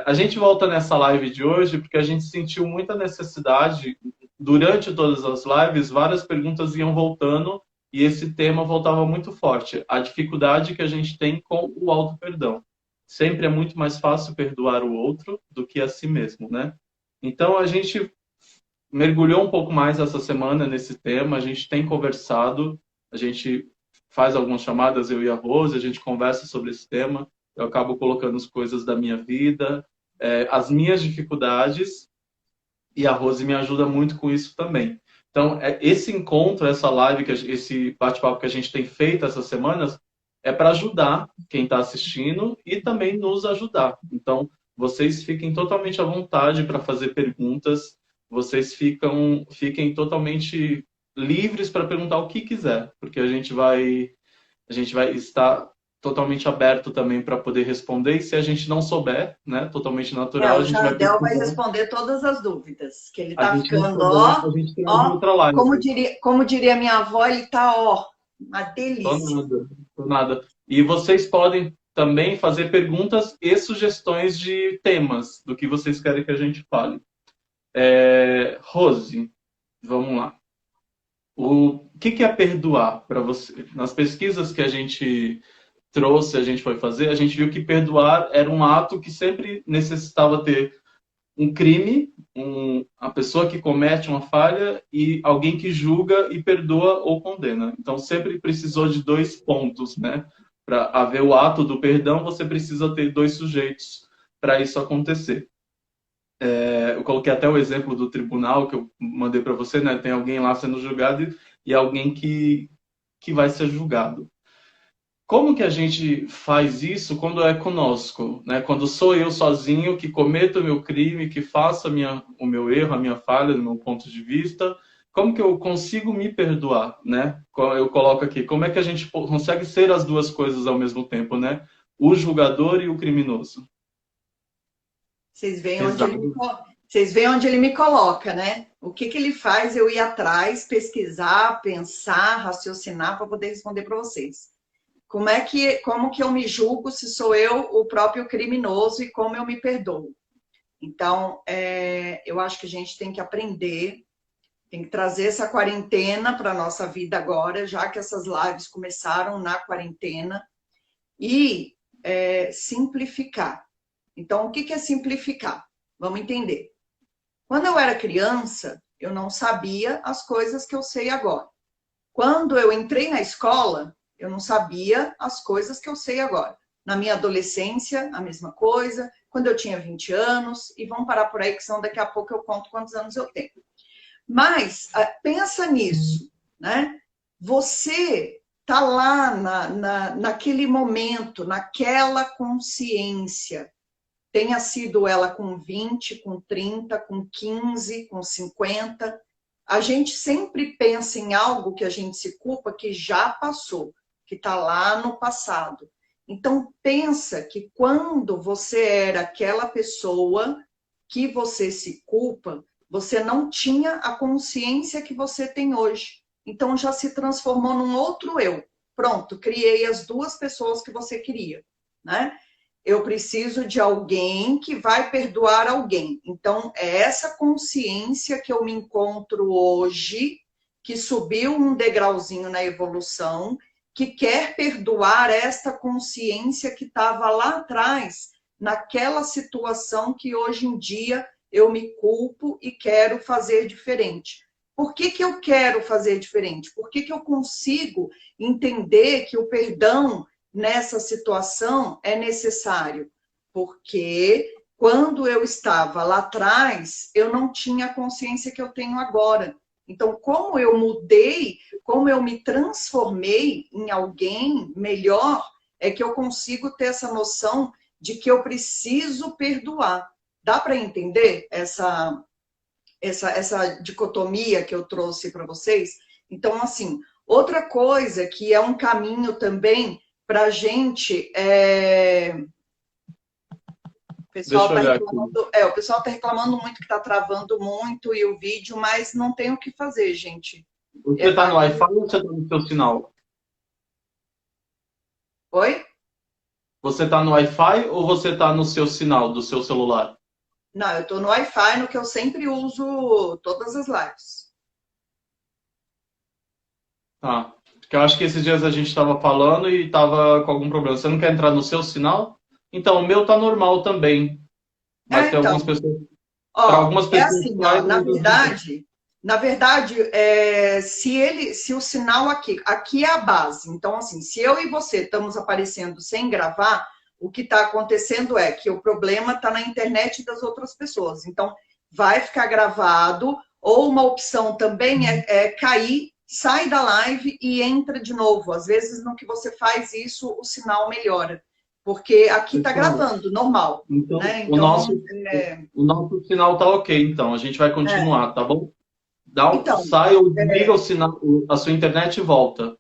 A gente volta nessa live de hoje porque a gente sentiu muita necessidade, durante todas as lives, várias perguntas iam voltando e esse tema voltava muito forte. A dificuldade que a gente tem com o auto-perdão. Sempre é muito mais fácil perdoar o outro do que a si mesmo, né? Então a gente mergulhou um pouco mais essa semana nesse tema, a gente tem conversado, a gente faz algumas chamadas, eu e a Rose, a gente conversa sobre esse tema, eu acabo colocando as coisas da minha vida, as minhas dificuldades, e a Rose me ajuda muito com isso também. Então, esse encontro, essa live, esse bate-papo que a gente tem feito essas semanas, é para ajudar quem está assistindo e também nos ajudar. Então, vocês fiquem totalmente à vontade para fazer perguntas, vocês fiquem totalmente livres para perguntar o que quiser, porque a gente vai estar totalmente aberto também para poder responder, e se a gente não souber, né, totalmente natural, a O gente vai Jardel vai pesquisar. responder todas as dúvidas, que ele A está gente não ficando, souber, a gente traz ó, outra live. como diria minha avó, ele está, uma Tô delícia. nada, tô nada. E vocês podem também fazer perguntas e sugestões de temas do que vocês querem que a gente fale. Rose, vamos lá. O que é perdoar para você? Nas pesquisas que a gente trouxe, a gente foi fazer, a gente viu que perdoar era um ato que sempre necessitava ter um crime, a pessoa que comete uma falha e alguém que julga e perdoa ou condena. Então sempre precisou de dois pontos, né? Para haver o ato do perdão, você precisa ter dois sujeitos para isso acontecer. Eu coloquei até o exemplo do tribunal que eu mandei para você, né? Tem alguém lá sendo julgado e alguém que vai ser julgado. Como que a gente faz isso quando é conosco, né? Quando sou eu sozinho que cometo o meu crime, que faço o meu erro, a minha falha, do meu ponto de vista, como que eu consigo me perdoar, né? Eu coloco aqui, como é que a gente consegue ser as duas coisas ao mesmo tempo, né? O julgador e o criminoso. Vocês veem onde ele Pesado. vocês veem onde ele me coloca, né? O que que ele faz eu ir atrás, pesquisar, pensar, raciocinar para poder responder para vocês. Como que eu me julgo se sou eu o próprio criminoso e como eu me perdoo? Então, eu acho que a gente tem que aprender, tem que trazer essa quarentena para a nossa vida agora, já que essas lives começaram na quarentena, e simplificar. Então, o que é simplificar? Vamos entender. Quando eu era criança, eu não sabia as coisas que eu sei agora. Quando eu entrei na escola, eu não sabia as coisas que eu sei agora. Na minha adolescência, a mesma coisa. Quando eu tinha 20 anos, e vamos parar por aí, que senão daqui a pouco eu conto quantos anos eu tenho. Mas, pensa nisso, né? Você tá lá naquele momento, naquela consciência, tenha sido ela com 20, com 30, com 15, com 50. A gente sempre pensa em algo que a gente se culpa que já passou, que está lá no passado. Então, pensa que quando você era aquela pessoa que você se culpa, você não tinha a consciência que você tem hoje. Então, já se transformou num outro eu. Pronto, criei as duas pessoas que você queria, né? Eu preciso de alguém que vai perdoar alguém. Então, é essa consciência que eu me encontro hoje, que subiu um degrauzinho na evolução, que quer perdoar esta consciência que estava lá atrás, naquela situação que hoje em dia eu me culpo e quero fazer diferente. Por que eu quero fazer diferente? Por que eu consigo entender que o perdão nessa situação é necessário? Porque quando eu estava lá atrás, eu não tinha a consciência que eu tenho agora. Então, como eu mudei, como eu me transformei em alguém melhor, é que eu consigo ter essa noção de que eu preciso perdoar. Dá para entender essa dicotomia que eu trouxe para vocês? Então, assim, outra coisa que é um caminho também para a gente. O pessoal Deixa eu está olhar aqui. reclamando, o pessoal tá reclamando muito que está travando muito e o vídeo, mas não tem o que fazer, gente. Você está no Wi-Fi ou você está no seu sinal? Oi? Você está no Wi-Fi ou você está no seu sinal do seu celular? Não, eu estou no Wi-Fi, no que eu sempre uso todas as lives. Ah, porque eu acho que esses dias a gente estava falando e estava com algum problema. Você não quer entrar no seu sinal? Então, o meu tá normal também. Mas tem algumas Então, pessoas. Para ó, algumas é pessoas assim, ó, faz, mas outras não. na verdade, se o sinal aqui é a base. Então, assim, se eu e você estamos aparecendo sem gravar, o que está acontecendo é que o problema está na internet das outras pessoas. Então, vai ficar gravado, ou uma opção também é cair, sai da live e entra de novo. Às vezes, no que você faz isso, o sinal melhora. Porque aqui está Pessoal, gravando, normal, então né? Então, o nosso sinal tá ok, então. A gente vai é, continuar, tá bom? então, Sai ou desliga o sinal, a sua internet e volta.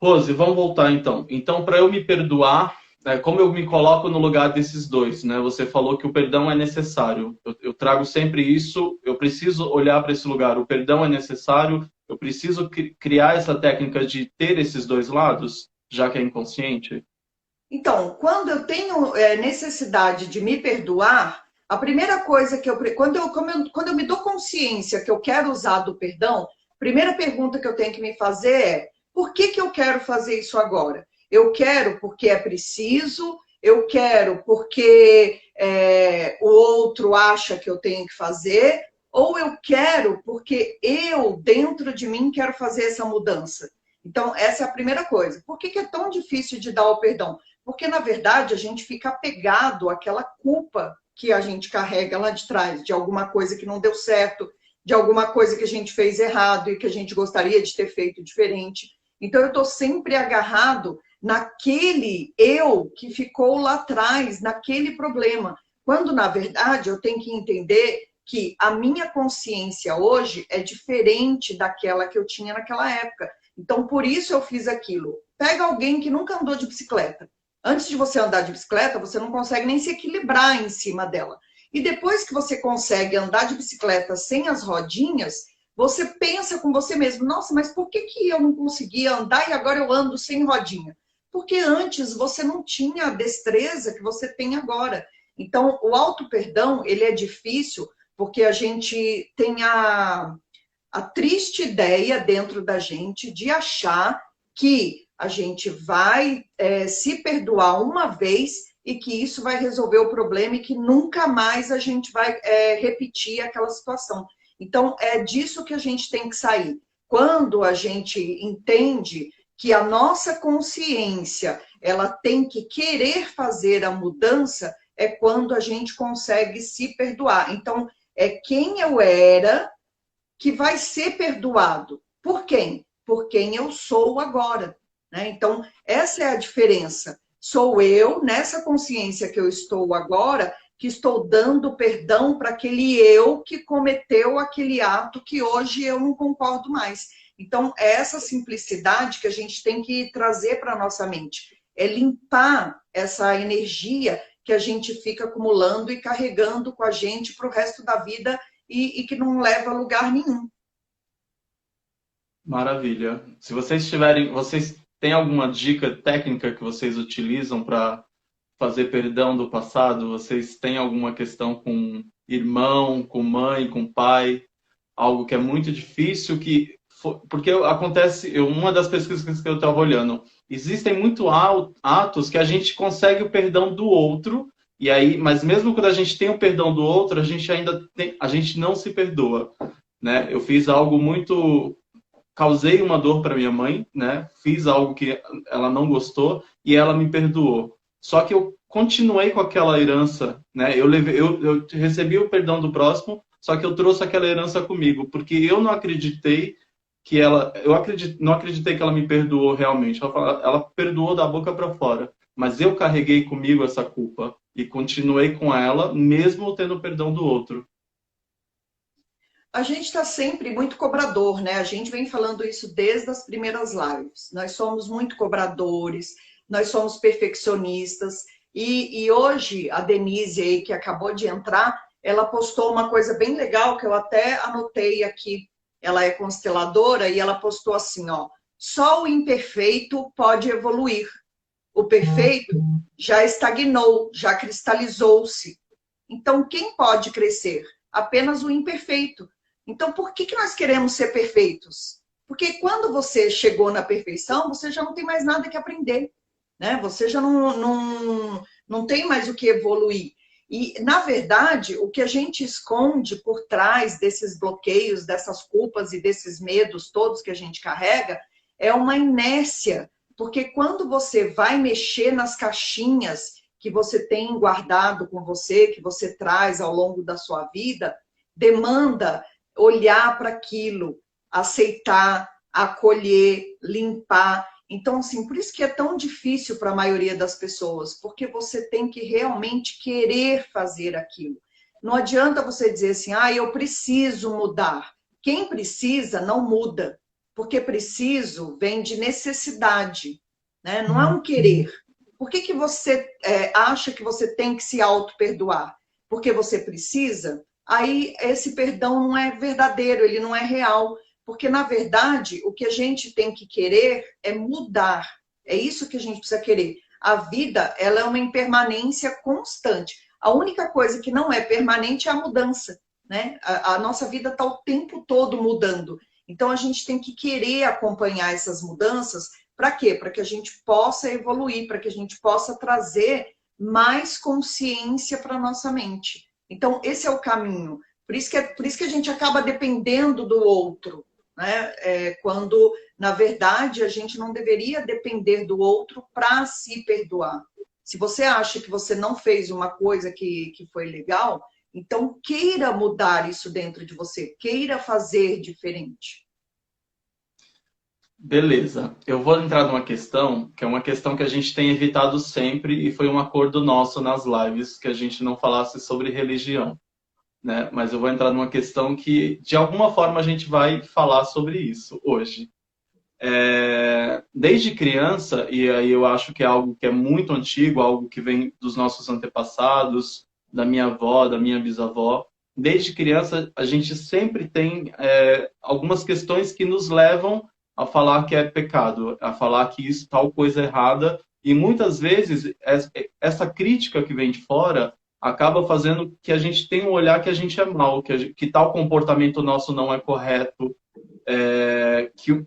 Rose, vamos voltar então. Então, para eu me perdoar, como eu me coloco no lugar desses dois, né? Você falou que o perdão é necessário. Eu trago sempre isso. Eu preciso olhar para esse lugar. O perdão é necessário. Eu preciso criar essa técnica de ter esses dois lados, já que é inconsciente. Então, quando eu tenho necessidade de me perdoar, a primeira coisa que quando eu me dou consciência que eu quero usar do perdão, a primeira pergunta que eu tenho que me fazer é: por que que eu quero fazer isso agora? Eu quero porque é preciso, eu quero porque o outro acha que eu tenho que fazer, ou eu quero porque eu, dentro de mim, quero fazer essa mudança. Então, essa é a primeira coisa. Por que que é tão difícil de dar o perdão? Porque, na verdade, a gente fica apegado àquela culpa que a gente carrega lá de trás, de alguma coisa que não deu certo, de alguma coisa que a gente fez errado e que a gente gostaria de ter feito diferente. Então, eu estou sempre agarrado naquele eu que ficou lá atrás, naquele problema. Quando, na verdade, eu tenho que entender que a minha consciência hoje é diferente daquela que eu tinha naquela época. Então, por isso eu fiz aquilo. Pega alguém que nunca andou de bicicleta. Antes de você andar de bicicleta, você não consegue nem se equilibrar em cima dela. E depois que você consegue andar de bicicleta sem as rodinhas, você pensa com você mesmo: nossa, mas por que que eu não conseguia andar e agora eu ando sem rodinha? Porque antes você não tinha a destreza que você tem agora. Então, o auto-perdão, ele é difícil porque a gente tem a triste ideia dentro da gente de achar que a gente vai se perdoar uma vez e que isso vai resolver o problema e que nunca mais a gente vai repetir aquela situação. Então, é disso que a gente tem que sair. Quando a gente entende que a nossa consciência ela tem que querer fazer a mudança, é quando a gente consegue se perdoar. Então, é quem eu era que vai ser perdoado. Por quem? Por quem eu sou agora. Né? Então, essa é a diferença. Sou eu, nessa consciência que eu estou agora, que estou dando perdão para aquele eu que cometeu aquele ato que hoje eu não concordo mais. Então, é essa simplicidade que a gente tem que trazer para a nossa mente. É limpar essa energia que a gente fica acumulando e carregando com a gente para o resto da vida e que não leva a lugar nenhum. Maravilha. Se vocês tiverem, vocês têm alguma dica técnica que vocês utilizam para fazer perdão do passado? Vocês têm alguma questão com irmão, com mãe, com pai? Algo que é muito difícil porque acontece, uma das pesquisas que eu estava olhando, existem muito atos que a gente consegue o perdão do outro, e aí, mas mesmo quando a gente tem o perdão do outro, a gente ainda tem, a gente não se perdoa, né? Eu fiz algo muito, causei uma dor para minha mãe, né? Fiz algo que ela não gostou e ela me perdoou. Só que eu continuei com aquela herança, né? Eu recebi o perdão do próximo, só que eu trouxe aquela herança comigo, porque eu não acreditei que não acreditei que ela me perdoou realmente. Ela perdoou da boca para fora, mas eu carreguei comigo essa culpa e continuei com ela, mesmo tendo o perdão do outro. A gente está sempre muito cobrador, né? A gente vem falando isso desde as primeiras lives. Nós somos muito cobradores, nós somos perfeccionistas. E hoje, a Denise aí, que acabou de entrar, ela postou uma coisa bem legal que eu até anotei aqui. Ela é consteladora e ela postou assim, ó: só o imperfeito pode evoluir. O perfeito já estagnou, já cristalizou-se. Então, quem pode crescer? Apenas o imperfeito. Então, por que nós queremos ser perfeitos? Porque quando você chegou na perfeição, você já não tem mais nada que aprender, né? Você já não tem mais o que evoluir. E, na verdade, o que a gente esconde por trás desses bloqueios, dessas culpas e desses medos todos que a gente carrega, é uma inércia. Porque quando você vai mexer nas caixinhas que você tem guardado com você, que você traz ao longo da sua vida, demanda olhar para aquilo, aceitar, acolher, limpar. Então, assim, por isso que é tão difícil para a maioria das pessoas, porque você tem que realmente querer fazer aquilo. Não adianta você dizer assim, eu preciso mudar. Quem precisa não muda, porque preciso vem de necessidade, né? Não é um querer. Por que você acha que você tem que se auto-perdoar? Porque você precisa? Aí esse perdão não é verdadeiro, ele não é real. Porque, na verdade, o que a gente tem que querer é mudar. É isso que a gente precisa querer. A vida, ela é uma impermanência constante. A única coisa que não é permanente é a mudança, né? A nossa vida está o tempo todo mudando. Então, a gente tem que querer acompanhar essas mudanças. Para quê? Para que a gente possa evoluir, para que a gente possa trazer mais consciência para a nossa mente. Então, esse é o caminho. Por isso que a gente acaba dependendo do outro, né? Quando, na verdade, a gente não deveria depender do outro para se perdoar. Se você acha que você não fez uma coisa que foi legal, então queira mudar isso dentro de você, queira fazer diferente. Beleza. Eu vou entrar numa questão, que é uma questão que a gente tem evitado sempre, e foi um acordo nosso nas lives, que a gente não falasse sobre religião, né? Mas eu vou entrar numa questão que, de alguma forma, a gente vai falar sobre isso hoje. Desde criança, e aí eu acho que é algo que é muito antigo, algo que vem dos nossos antepassados, da minha avó, da minha bisavó, desde criança a gente sempre tem algumas questões que nos levam a falar que é pecado, a falar que isso tal coisa é errada, e muitas vezes essa crítica que vem de fora acaba fazendo que a gente tenha um olhar que a gente é mal, que tal comportamento nosso não é correto, que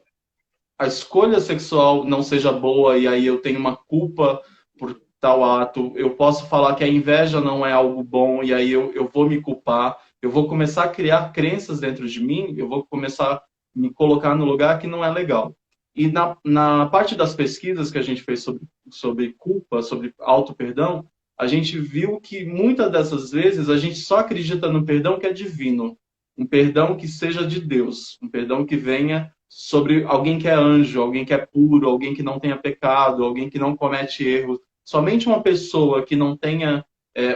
a escolha sexual não seja boa e aí eu tenho uma culpa por tal ato. Eu posso falar que a inveja não é algo bom e aí eu vou me culpar. Eu vou começar a criar crenças dentro de mim, eu vou começar a me colocar no lugar que não é legal. E na parte das pesquisas que a gente fez sobre culpa, sobre auto-perdão, a gente viu que muitas dessas vezes a gente só acredita no perdão que é divino. Um perdão que seja de Deus. Um perdão que venha sobre alguém que é anjo, alguém que é puro, alguém que não tenha pecado, alguém que não comete erros. Somente uma pessoa que não tenha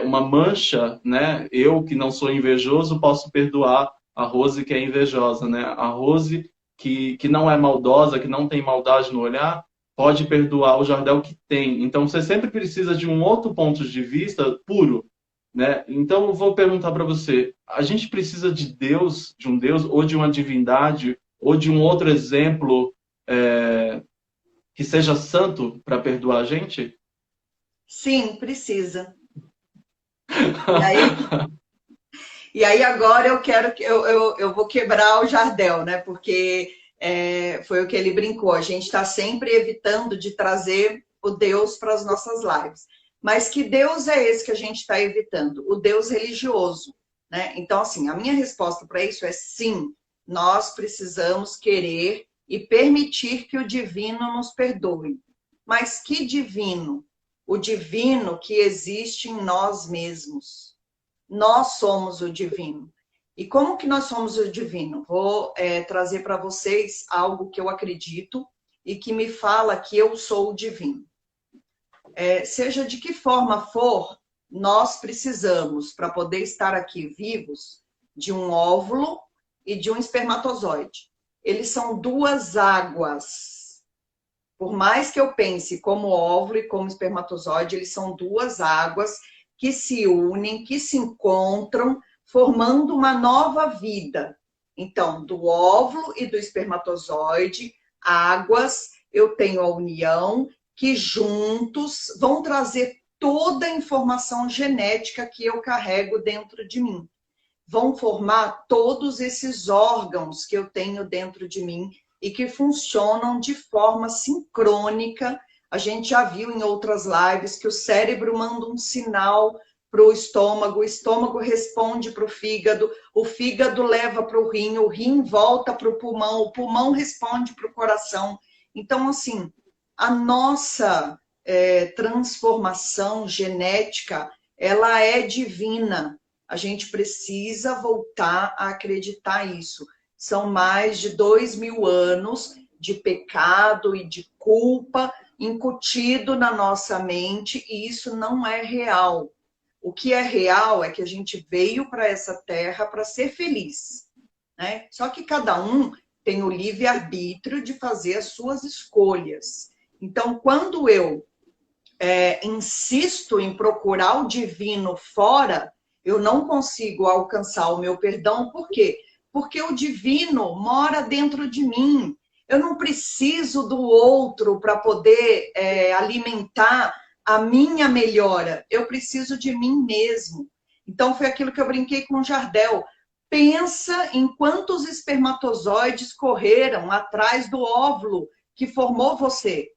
uma mancha, né? Eu que não sou invejoso posso perdoar a Rose que é invejosa, né? A Rose que não é maldosa, que não tem maldade no olhar, pode perdoar o Jardel que tem. Então você sempre precisa de um outro ponto de vista puro, né? Então eu vou perguntar para você, a gente precisa de Deus, de um Deus ou de uma divindade ou de um outro exemplo que seja santo para perdoar a gente? Sim, precisa. E aí, agora eu quero que eu vou quebrar o Jardel, né? Porque foi o que ele brincou. A gente está sempre evitando de trazer o Deus para as nossas lives. Mas que Deus é esse que a gente está evitando? O Deus religioso, né? Então, assim, a minha resposta para isso é sim. Nós precisamos querer e permitir que o divino nos perdoe. Mas que divino? O divino que existe em nós mesmos. Nós somos o divino. E como que nós somos o divino? Vou trazer para vocês algo que eu acredito e que me fala que eu sou o divino. Seja de que forma for, nós precisamos, para poder estar aqui vivos, de um óvulo e de um espermatozoide. Eles são duas águas. Por mais que eu pense como óvulo e como espermatozoide, eles são duas águas que se unem, que se encontram, formando uma nova vida. Então, do óvulo e do espermatozoide, águas, eu tenho a união que juntos vão trazer toda a informação genética que eu carrego dentro de mim. Vão formar todos esses órgãos que eu tenho dentro de mim e que funcionam de forma sincrônica. A gente já viu em outras lives que o cérebro manda um sinal para o estômago responde para o fígado leva para o rim volta para o pulmão responde para o coração. Então, assim, a nossa transformação genética, ela é divina. A gente precisa voltar a acreditar isso. São mais de 2000 anos de pecado e de culpa incutido na nossa mente, e isso não é real. O que é real é que a gente veio para essa terra para ser feliz, né? Só que cada um tem o livre-arbítrio de fazer as suas escolhas. Então, quando eu insisto em procurar o divino fora, eu não consigo alcançar o meu perdão. Por quê? Porque o divino mora dentro de mim. Eu não preciso do outro para poder alimentar a minha melhora. Eu preciso de mim mesmo. Então, foi aquilo que eu brinquei com o Jardel. Pensa em quantos espermatozoides correram atrás do óvulo que formou você.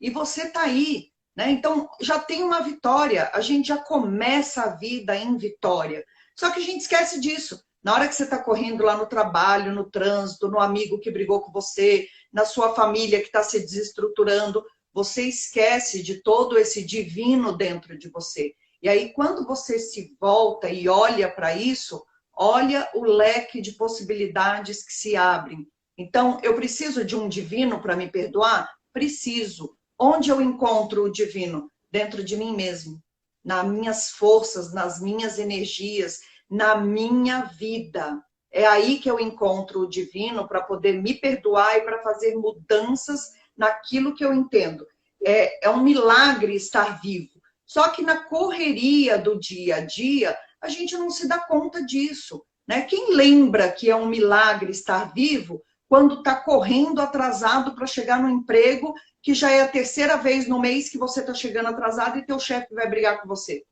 E você está aí, né? Então, já tem uma vitória. A gente já começa a vida em vitória. Só que a gente esquece disso. Na hora que você está correndo lá no trabalho, no trânsito, no amigo que brigou com você, na sua família que está se desestruturando, você esquece de todo esse divino dentro de você. E aí, quando você se volta e olha para isso, olha o leque de possibilidades que se abrem. Então, eu preciso de um divino para me perdoar? Preciso. Onde eu encontro o divino? Dentro de mim mesmo. Nas minhas forças, nas minhas energias, na minha vida. É aí que eu encontro o divino para poder me perdoar e para fazer mudanças naquilo que eu entendo. É um milagre estar vivo. Só que na correria do dia a dia, a gente não se dá conta disso, né? Quem lembra que é um milagre estar vivo quando está correndo atrasado para chegar no emprego, que já é a terceira vez no mês que você está chegando atrasado e teu chefe vai brigar com você?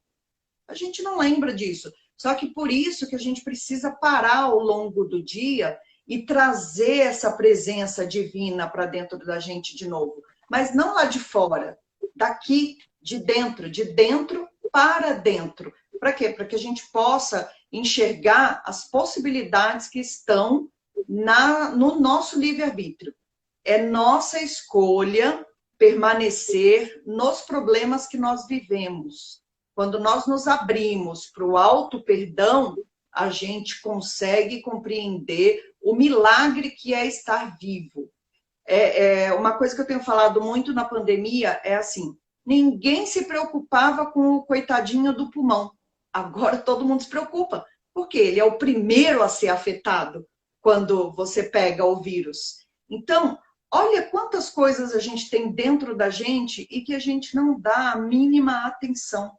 A gente não lembra disso. Só que por isso que a gente precisa parar ao longo do dia e trazer essa presença divina para dentro da gente de novo. Mas não lá de fora, daqui, de dentro para dentro. Para quê? Para que a gente possa enxergar as possibilidades que estão no nosso livre-arbítrio. É nossa escolha permanecer nos problemas que nós vivemos. Quando nós nos abrimos para o auto-perdão, a gente consegue compreender o milagre que é estar vivo. Uma coisa que eu tenho falado muito na pandemia é assim, ninguém se preocupava com o coitadinho do pulmão. Agora todo mundo se preocupa, porque ele é o primeiro a ser afetado quando você pega o vírus. Então, olha quantas coisas a gente tem dentro da gente e que a gente não dá a mínima atenção.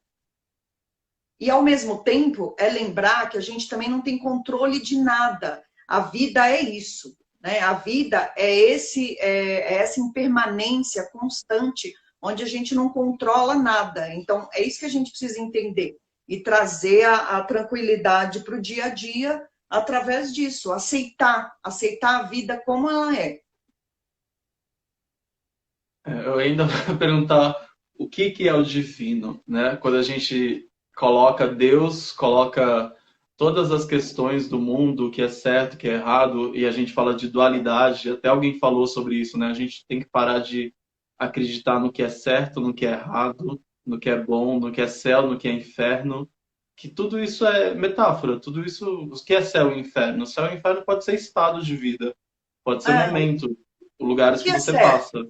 E, ao mesmo tempo, é lembrar que a gente também não tem controle de nada. A vida é isso, né? A vida é essa impermanência constante, onde a gente não controla nada. Então, é isso que a gente precisa entender. E trazer a tranquilidade para o dia a dia através disso. Aceitar a vida como ela é. Eu ainda vou perguntar o que é o divino, né? Quando a gente coloca Deus, coloca todas as questões do mundo, o que é certo, o que é errado, e a gente fala de dualidade, até alguém falou sobre isso, né? A gente tem que parar de acreditar no que é certo, no que é errado, no que é bom, no que é céu, no que é inferno, que tudo isso é metáfora, tudo isso, o que é céu e inferno? O céu e inferno pode ser estado de vida, pode ser momento, lugares que você passa.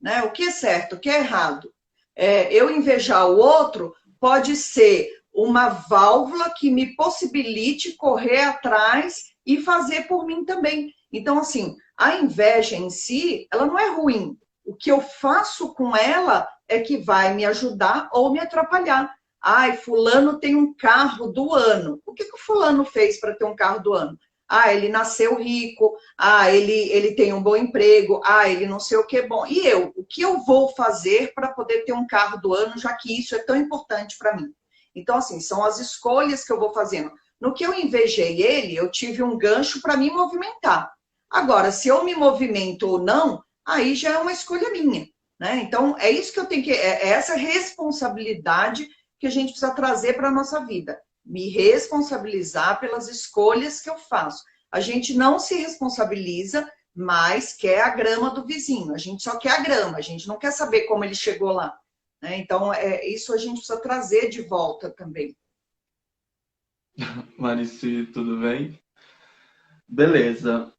Né? O que é certo, o que é errado. Eu invejar o outro pode ser uma válvula que me possibilite correr atrás e fazer por mim também. Então, assim, a inveja em si, ela não é ruim. O que eu faço com ela é que vai me ajudar ou me atrapalhar. Ai, fulano tem um carro do ano. O que o fulano fez para ter um carro do ano? Ah, ele nasceu rico. Ah, ele tem um bom emprego. Ah, ele não sei o que é bom. E eu? O que eu vou fazer para poder ter um carro do ano, já que isso é tão importante para mim? Então, assim, são as escolhas que eu vou fazendo. No que eu invejei ele, eu tive um gancho para me movimentar. Agora, se eu me movimento ou não, aí já é uma escolha minha, né? Então, é isso que eu tenho que... É essa responsabilidade que a gente precisa trazer para a nossa vida. Me responsabilizar pelas escolhas que eu faço. A gente não se responsabiliza, mas quer a grama do vizinho. A gente só quer a grama, a gente não quer saber como ele chegou lá, né? Então, isso a gente precisa trazer de volta também. Marici, tudo bem? Beleza.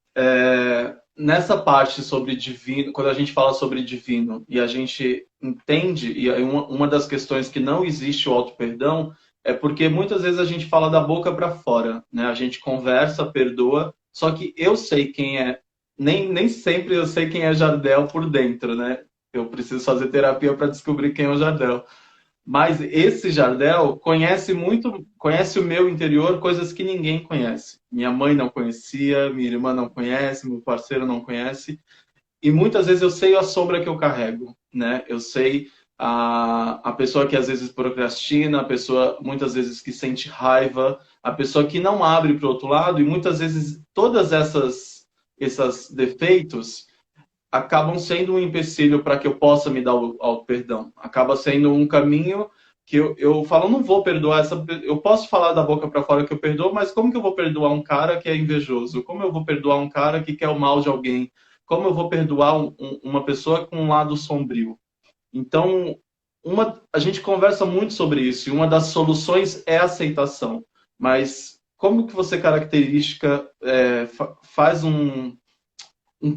Nessa parte sobre divino, quando a gente fala sobre divino e a gente entende, e aí uma das questões que não existe o auto-perdão é porque muitas vezes a gente fala da boca para fora, né? A gente conversa, perdoa, só que eu sei quem é, nem sempre eu sei quem é Jardel por dentro, né? Eu preciso fazer terapia para descobrir quem é o Jardel. Mas esse Jardel conhece muito, conhece o meu interior, coisas que ninguém conhece. Minha mãe não conhecia, minha irmã não conhece, meu parceiro não conhece. E muitas vezes eu sei a sombra que eu carrego, né? Eu sei a pessoa que às vezes procrastina, a pessoa muitas vezes que sente raiva, a pessoa que não abre para o outro lado, e muitas vezes todas essas defeitos acabam sendo um empecilho para que eu possa me dar o perdão. Acaba sendo um caminho que eu falo, não vou perdoar essa. Eu posso falar da boca para fora que eu perdoo, mas como que eu vou perdoar um cara que é invejoso? Como eu vou perdoar um cara que quer o mal de alguém? Como eu vou perdoar uma pessoa com um lado sombrio? Então, a gente conversa muito sobre isso, e uma das soluções é a aceitação. Mas como que você faz um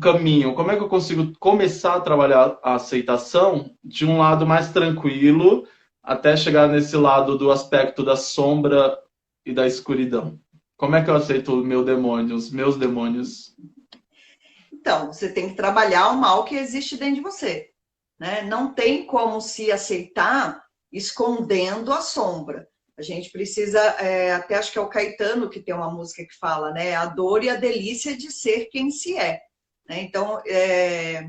caminho? Como é que eu consigo começar a trabalhar a aceitação de um lado mais tranquilo até chegar nesse lado do aspecto da sombra e da escuridão? Como é que eu aceito o meu demônio, os meus demônios? Então, você tem que trabalhar o mal que existe dentro de você, né? Não tem como se aceitar escondendo a sombra. A gente precisa, até acho que é o Caetano que tem uma música que fala, né? A dor e a delícia de ser quem se é, né? Então, é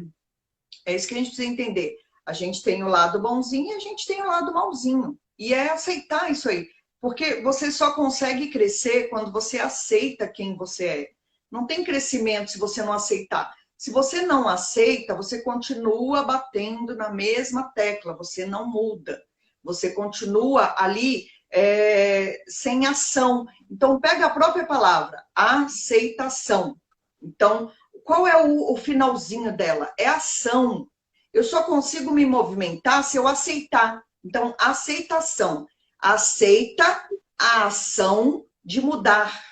isso que a gente precisa entender. A gente tem o lado bonzinho e a gente tem o lado malzinho. E é aceitar isso aí. Porque você só consegue crescer quando você aceita quem você é. Não tem crescimento se você não aceitar. Se você não aceita, você continua batendo na mesma tecla, você não muda. Você continua ali sem ação. Então, pega a própria palavra, aceitação. Então, qual é o finalzinho dela? É ação. Eu só consigo me movimentar se eu aceitar. Então, aceitação. Aceita a ação de mudar.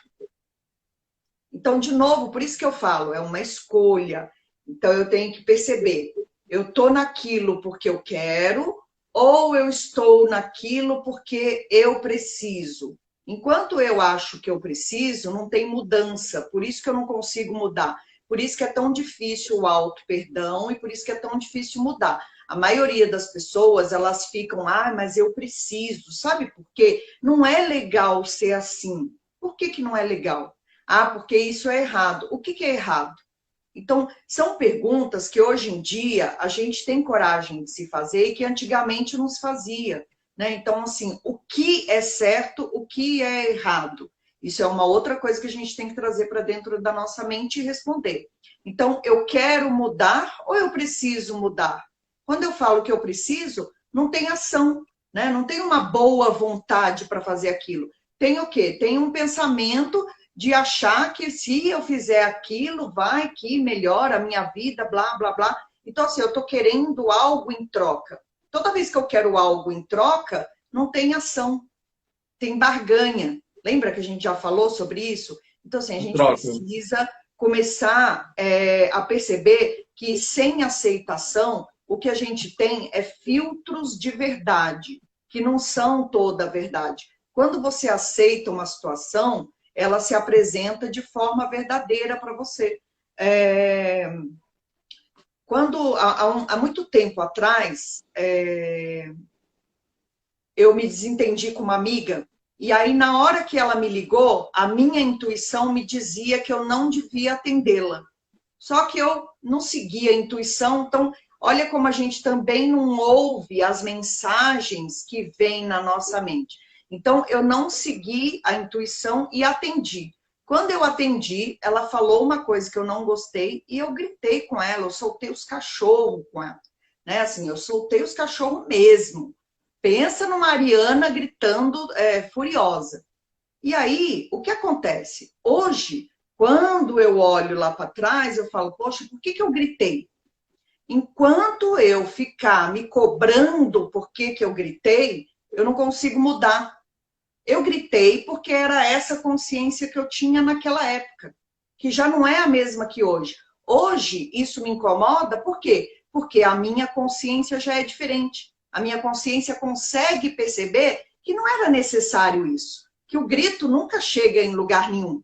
Então, de novo, por isso que eu falo, é uma escolha. Então, eu tenho que perceber, eu estou naquilo porque eu quero ou eu estou naquilo porque eu preciso. Enquanto eu acho que eu preciso, não tem mudança. Por isso que eu não consigo mudar. Por isso que é tão difícil o auto-perdão e por isso que é tão difícil mudar. A maioria das pessoas, elas ficam, mas eu preciso. Sabe por quê? Não é legal ser assim. Por que que não é legal? Porque isso é errado. O que que é errado? Então, são perguntas que hoje em dia a gente tem coragem de se fazer e que antigamente não se fazia, né? Então, assim, o que é certo, o que é errado? Isso é uma outra coisa que a gente tem que trazer para dentro da nossa mente e responder. Então, eu quero mudar ou eu preciso mudar? Quando eu falo que eu preciso, não tem ação, né? Não tem uma boa vontade para fazer aquilo. Tem o quê? Tem um pensamento de achar que se eu fizer aquilo, vai que melhora a minha vida, blá, blá, blá. Então, assim, eu estou querendo algo em troca. Toda vez que eu quero algo em troca, não tem ação, tem barganha. Lembra que a gente já falou sobre isso? Então, assim, a gente Troca. precisa começar a perceber que sem aceitação, o que a gente tem é filtros de verdade, que não são toda a verdade. Quando você aceita uma situação, ela se apresenta de forma verdadeira para você. Quando, há muito tempo atrás, eu me desentendi com uma amiga, E aí, na hora que ela me ligou, a minha intuição me dizia que eu não devia atendê-la. Só que eu não seguia a intuição, então olha como a gente também não ouve as mensagens que vêm na nossa mente. Então, eu não segui a intuição e atendi. Quando eu atendi, ela falou uma coisa que eu não gostei e eu gritei com ela, eu soltei os cachorros com ela. Né? Assim, eu soltei os cachorros mesmo. Pensa no Mariana gritando furiosa. E aí, o que acontece? Hoje, quando eu olho lá para trás, eu falo, poxa, por que eu gritei? Enquanto eu ficar me cobrando por que eu gritei, eu não consigo mudar. Eu gritei porque era essa consciência que eu tinha naquela época, que já não é a mesma que hoje. Hoje, isso me incomoda, por quê? Porque a minha consciência já é diferente. A minha consciência consegue perceber que não era necessário isso, que o grito nunca chega em lugar nenhum.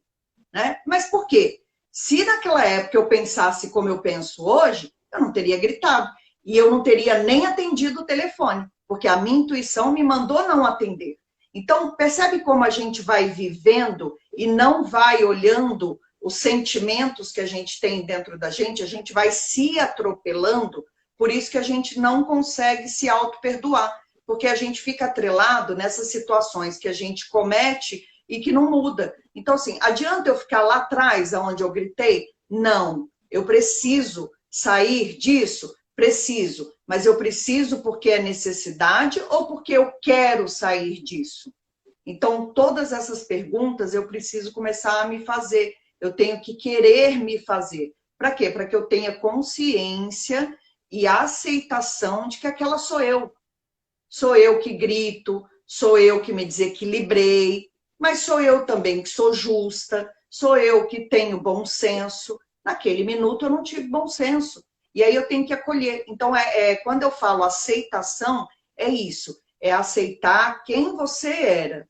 Né? Mas por quê? Se naquela época eu pensasse como eu penso hoje, eu não teria gritado. E eu não teria nem atendido o telefone, porque a minha intuição me mandou não atender. Então, percebe como a gente vai vivendo e não vai olhando os sentimentos que a gente tem dentro da gente, a gente vai se atropelando, por isso que a gente não consegue se auto-perdoar, porque a gente fica atrelado nessas situações que a gente comete e que não muda. Então, assim, adianta eu ficar lá atrás, onde eu gritei? Não, eu preciso sair disso? Preciso, mas eu preciso porque é necessidade ou porque eu quero sair disso? Então, todas essas perguntas eu preciso começar a me fazer. Eu tenho que querer me fazer. Para quê? Para que eu tenha consciência e aceitação de que aquela sou eu. Sou eu que grito, sou eu que me desequilibrei, mas sou eu também que sou justa, sou eu que tenho bom senso. Naquele minuto eu não tive bom senso. E aí eu tenho que acolher. Então, quando eu falo aceitação, é isso. É aceitar quem você era.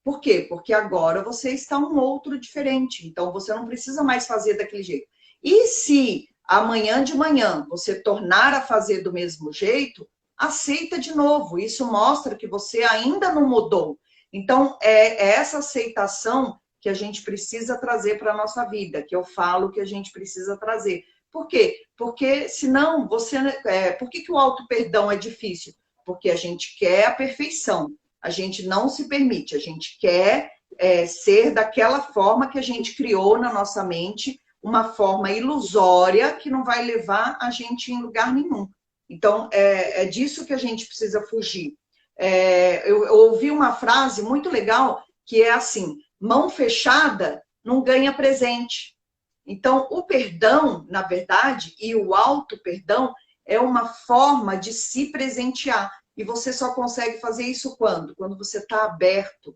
Por quê? Porque agora você está um outro diferente. Então, você não precisa mais fazer daquele jeito. E se amanhã de manhã você tornar a fazer do mesmo jeito, aceita de novo. Isso mostra que você ainda não mudou. Então, é essa aceitação que a gente precisa trazer para a nossa vida, que eu falo que a gente precisa trazer. Por quê? Porque senão você. Por que o auto-perdão é difícil? Porque a gente quer a perfeição, a gente não se permite, a gente quer ser daquela forma que a gente criou na nossa mente, uma forma ilusória que não vai levar a gente em lugar nenhum. Então, é disso que a gente precisa fugir. Eu ouvi uma frase muito legal que é assim: mão fechada não ganha presente. Então, o perdão, na verdade, e o auto-perdão é uma forma de se presentear. E você só consegue fazer isso quando? Quando você está aberto.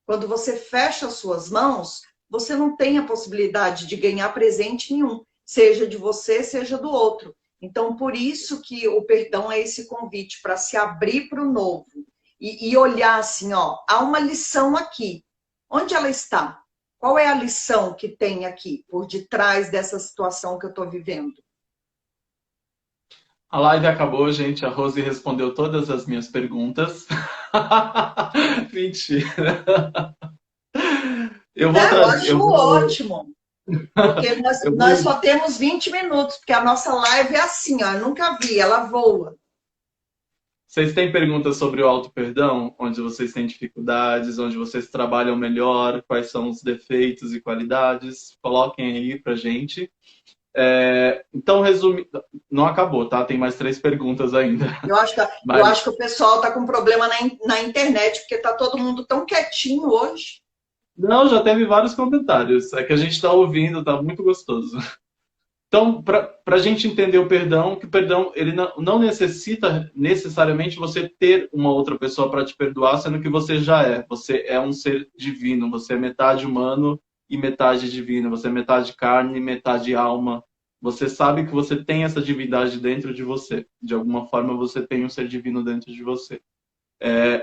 Quando você fecha as suas mãos, você não tem a possibilidade de ganhar presente nenhum, seja de você, seja do outro. Então, por isso que o perdão é esse convite para se abrir para o novo e olhar assim, ó, há uma lição aqui. Onde ela está? Qual é a lição que tem aqui, por detrás dessa situação que eu estou vivendo? A live acabou, gente. A Rose respondeu todas as minhas perguntas. Mentira. Eu vou Eu trazer. acho ótimo, porque nós vou... só temos 20 minutos, porque a nossa live é assim, ó, eu nunca vi, ela voa. Vocês têm perguntas sobre o auto-perdão? Onde vocês têm dificuldades, onde vocês trabalham melhor, quais são os defeitos e qualidades? Coloquem aí pra gente. Então, resumindo, não acabou, tá? Tem mais 3 perguntas ainda. Eu acho que o pessoal está com problema na internet, porque está todo mundo tão quietinho hoje. Não, já teve vários comentários. É que a gente está ouvindo, tá muito gostoso. Então, para a gente entender o perdão, que o perdão ele não necessita necessariamente você ter uma outra pessoa para te perdoar, sendo que você já é. Você é um ser divino, você é metade humano e metade divino, você é metade carne e metade alma. Você sabe que você tem essa divindade dentro de você. De alguma forma, você tem um ser divino dentro de você.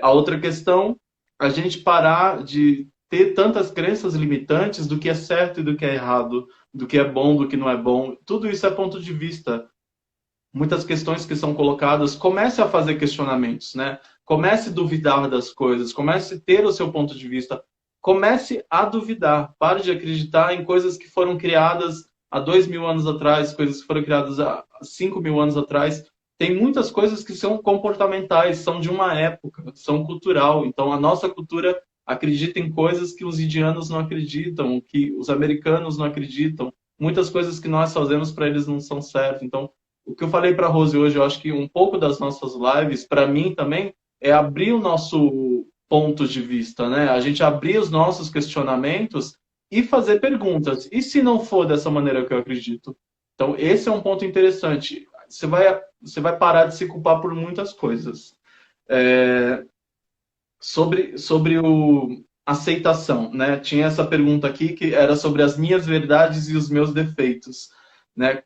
A outra questão, a gente parar de ter tantas crenças limitantes do que é certo e do que é errado, do que é bom, do que não é bom. Tudo isso é ponto de vista. muitas questões que são colocadas, comece a fazer questionamentos, né? Comece a duvidar das coisas, comece a ter o seu ponto de vista, comece a duvidar, pare de acreditar em coisas que foram criadas há 2.000 anos atrás, coisas que foram criadas há 5.000 anos atrás. Tem muitas coisas que são comportamentais, são de uma época, são cultural. Então, a nossa cultura acredita em coisas que os indianos não acreditam, que os americanos não acreditam. Muitas coisas que nós fazemos para eles não são certas. Então, o que eu falei para a Rose hoje, eu acho que um pouco das nossas lives, para mim também, é abrir o nosso ponto de vista, né? A gente abrir os nossos questionamentos e fazer perguntas. E se não for dessa maneira que eu acredito? Então, esse é um ponto interessante. Você vai parar de se culpar por muitas coisas. Sobre aceitação, né? Tinha essa pergunta aqui que era sobre as minhas verdades e os meus defeitos, né?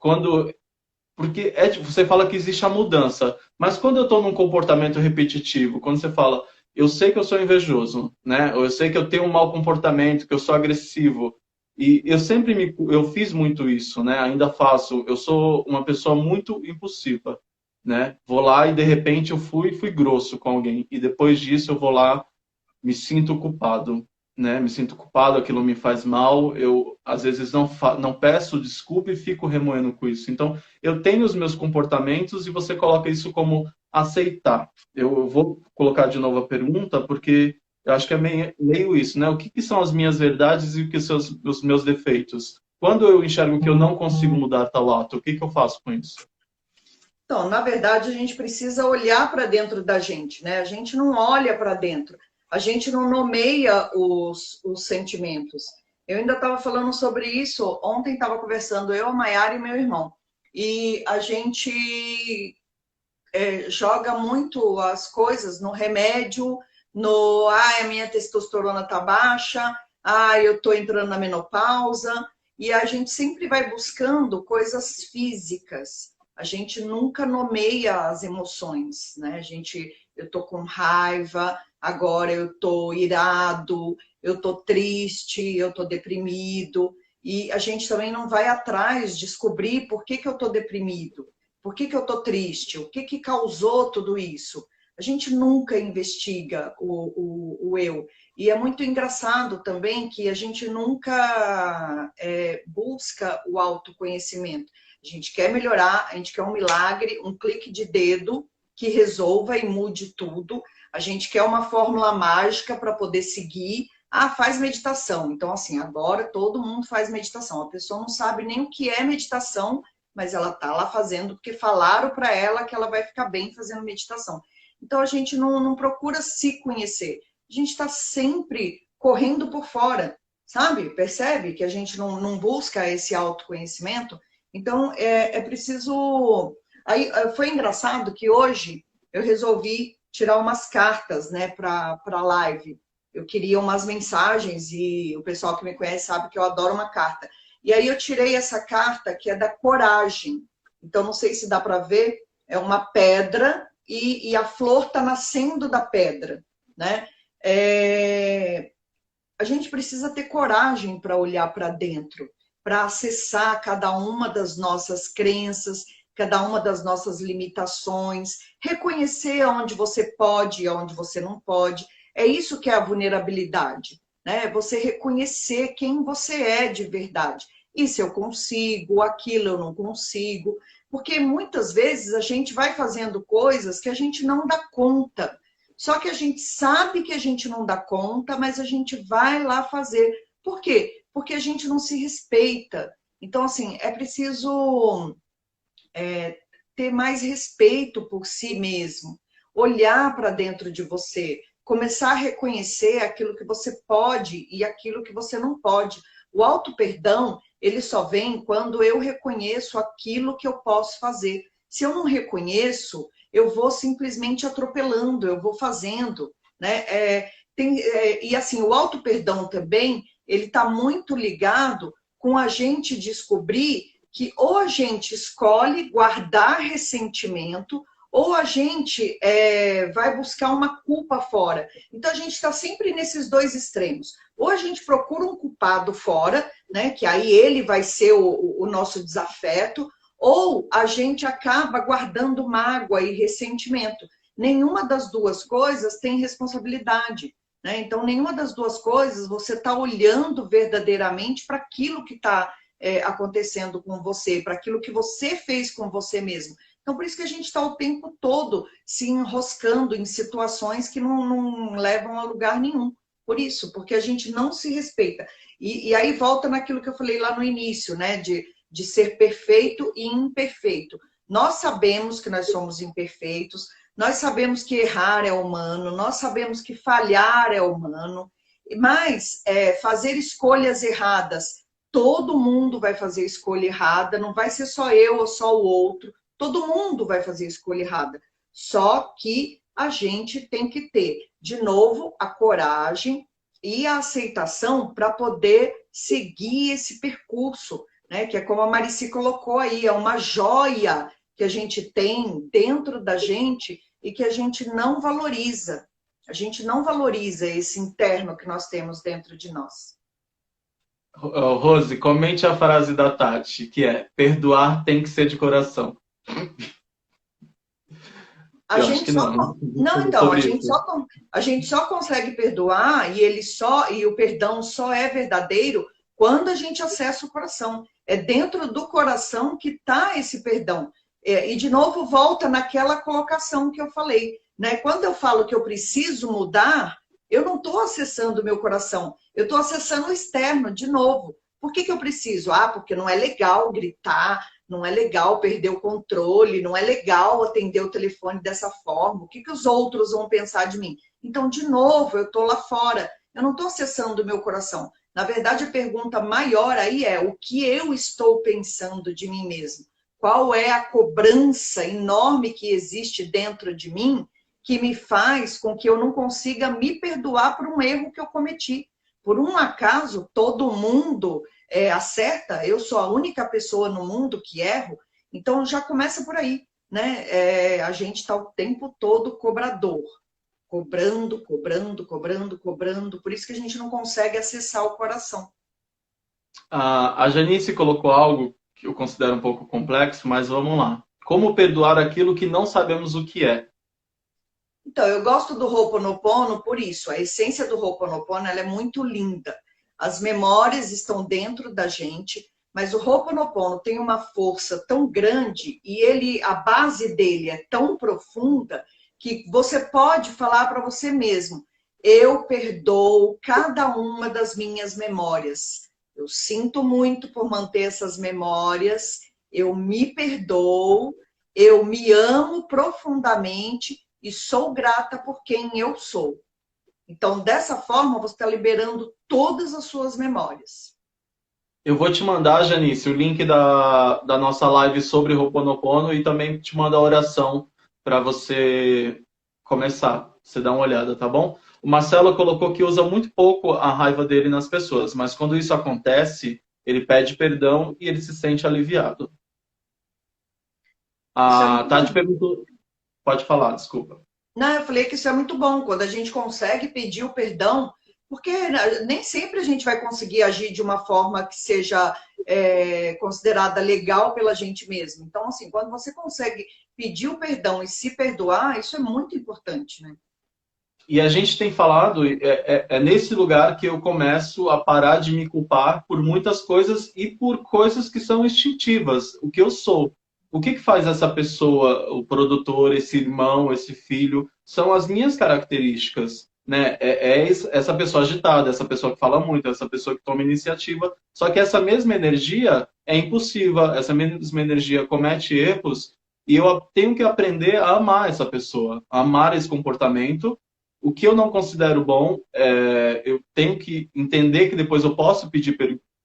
Porque você fala que existe a mudança, mas quando eu estou num comportamento repetitivo, quando você fala, eu sei que eu sou invejoso, né? Ou eu sei que eu tenho um mau comportamento, que eu sou agressivo, e eu fiz muito isso, né? Ainda faço. Eu sou uma pessoa muito impulsiva, né? Vou lá e de repente eu fui grosso com alguém, e depois disso eu vou lá, me sinto culpado, né? Me sinto culpado, aquilo me faz mal. Eu às vezes não peço desculpa e fico remoendo com isso. Então, eu tenho os meus comportamentos e você coloca isso como aceitar. Eu vou colocar de novo a pergunta porque eu acho que é meio isso, né? O que são as minhas verdades e o que são os meus defeitos? Quando eu enxergo que eu não consigo mudar tal ato, o que eu faço com isso? Então, na verdade, a gente precisa olhar para dentro da gente, né? A gente não olha para dentro, a gente não nomeia os sentimentos. Eu ainda estava falando sobre isso, ontem estava conversando eu, a Maiara e meu irmão, e a gente joga muito as coisas no remédio, a minha testosterona tá baixa, eu tô entrando na menopausa, e a gente sempre vai buscando coisas físicas. A gente nunca nomeia as emoções, né? Eu tô com raiva, agora eu tô irado, eu tô triste, eu tô deprimido, e a gente também não vai atrás descobrir por que eu tô deprimido. Por que eu estou triste? O que causou tudo isso? A gente nunca investiga o eu. E é muito engraçado também que a gente nunca busca o autoconhecimento. A gente quer melhorar, a gente quer um milagre, um clique de dedo que resolva e mude tudo. A gente quer uma fórmula mágica para poder seguir. Faz meditação. Então, assim, agora todo mundo faz meditação. A pessoa não sabe nem o que é meditação, mas ela está lá fazendo porque falaram para ela que ela vai ficar bem fazendo meditação. Então, a gente não procura se conhecer. A gente está sempre correndo por fora, sabe? Percebe que a gente não busca esse autoconhecimento? Então, é preciso... Aí, foi engraçado que hoje eu resolvi tirar umas cartas, né, para a live. Eu queria umas mensagens e o pessoal que me conhece sabe que eu adoro uma carta. E aí eu tirei essa carta que é da coragem. Então, não sei se dá para ver, é uma pedra e a flor está nascendo da pedra, né? A gente precisa ter coragem para olhar para dentro, para acessar cada uma das nossas crenças, cada uma das nossas limitações, reconhecer onde você pode e onde você não pode. É isso que é a vulnerabilidade, né? Você reconhecer quem você é de verdade. Isso eu consigo, aquilo eu não consigo. Porque muitas vezes a gente vai fazendo coisas que a gente não dá conta. Só que a gente sabe que a gente não dá conta, mas a gente vai lá fazer. Por quê? Porque a gente não se respeita. Então, assim, é preciso ter mais respeito por si mesmo. Olhar para dentro de você. Começar a reconhecer aquilo que você pode e aquilo que você não pode. O auto-perdão, ele só vem quando eu reconheço aquilo que eu posso fazer. Se eu não reconheço, eu vou simplesmente atropelando, eu vou fazendo, né? E assim, o auto-perdão também, ele está muito ligado com a gente descobrir que ou a gente escolhe guardar ressentimento, ou a gente vai buscar uma culpa fora. Então, a gente está sempre nesses dois extremos. Ou a gente procura um culpado fora, né, que aí ele vai ser o nosso desafeto, ou a gente acaba guardando mágoa e ressentimento. Nenhuma das duas coisas tem responsabilidade, né? Então, nenhuma das duas coisas você está olhando verdadeiramente para aquilo que está acontecendo com você, para aquilo que você fez com você mesmo. Então, por isso que a gente está o tempo todo se enroscando em situações que não levam a lugar nenhum. Por isso, porque a gente não se respeita. E aí volta naquilo que eu falei lá no início, né? De ser perfeito e imperfeito. Nós sabemos que nós somos imperfeitos, nós sabemos que errar é humano, nós sabemos que falhar é humano, mas fazer escolhas erradas, todo mundo vai fazer escolha errada, não vai ser só eu ou só o outro, todo mundo vai fazer escolha errada. Só que a gente tem que ter, de novo, a coragem e a aceitação para poder seguir esse percurso, né? Que é como a Marici colocou aí, é uma joia que a gente tem dentro da gente e que a gente não valoriza. A gente não valoriza esse interno que nós temos dentro de nós. Rose, comente a frase da Tati, que é: perdoar tem que ser de coração. A Eu acho gente que só. não. Não, então, Sobre isso. a gente só consegue perdoar e o perdão só é verdadeiro quando a gente acessa o coração. É dentro do coração que está esse perdão. E, de novo, volta naquela colocação que eu falei, né? Quando eu falo que eu preciso mudar, eu não estou acessando o meu coração, eu estou acessando o externo, de novo. Por que eu preciso? Ah, porque não é legal gritar, não é legal perder o controle, não é legal atender o telefone dessa forma, o que os outros vão pensar de mim? Então, de novo, eu estou lá fora, eu não estou acessando o meu coração. Na verdade, a pergunta maior aí é: o que eu estou pensando de mim mesmo? Qual é a cobrança enorme que existe dentro de mim que me faz com que eu não consiga me perdoar por um erro que eu cometi? Por um acaso, todo mundo acerta? Eu sou a única pessoa no mundo que erro? Então, já começa por aí, né? A gente está o tempo todo cobrador. Cobrando, cobrando, cobrando, cobrando. Por isso que a gente não consegue acessar o coração. A Janice colocou algo que eu considero um pouco complexo, mas vamos lá. Como perdoar aquilo que não sabemos o que é? Então, eu gosto do Ho'oponopono por isso. A essência do Ho'oponopono, ela é muito linda. As memórias estão dentro da gente, mas o Ho'oponopono tem uma força tão grande e a base dele é tão profunda que você pode falar para você mesmo: eu perdoo cada uma das minhas memórias. Eu sinto muito por manter essas memórias, eu me perdoo, eu me amo profundamente e sou grata por quem eu sou. Então, dessa forma, você está liberando todas as suas memórias. Eu vou te mandar, Janice, o link da nossa live sobre Ho'oponopono e também te mando a oração para você começar. Você dá uma olhada, tá bom? O Marcelo colocou que usa muito pouco a raiva dele nas pessoas, mas quando isso acontece, ele pede perdão e ele se sente aliviado. Isso é A muito Tati bom. perguntou. Pode falar, desculpa. Não, eu falei que isso é muito bom, quando a gente consegue pedir o perdão, porque nem sempre a gente vai conseguir agir de uma forma que seja considerada legal pela gente mesmo. Então, assim, quando você consegue pedir o perdão e se perdoar, isso é muito importante, né? E a gente tem falado, é nesse lugar que eu começo a parar de me culpar por muitas coisas e por coisas que são instintivas, o que eu sou. O que faz essa pessoa, o produtor, esse irmão, esse filho, são as minhas características, né? Essa pessoa agitada, essa pessoa que fala muito, essa pessoa que toma iniciativa. Só que essa mesma energia é impulsiva, essa mesma energia comete erros e eu tenho que aprender a amar essa pessoa, a amar esse comportamento. O que eu não considero bom, eu tenho que entender que depois eu posso pedir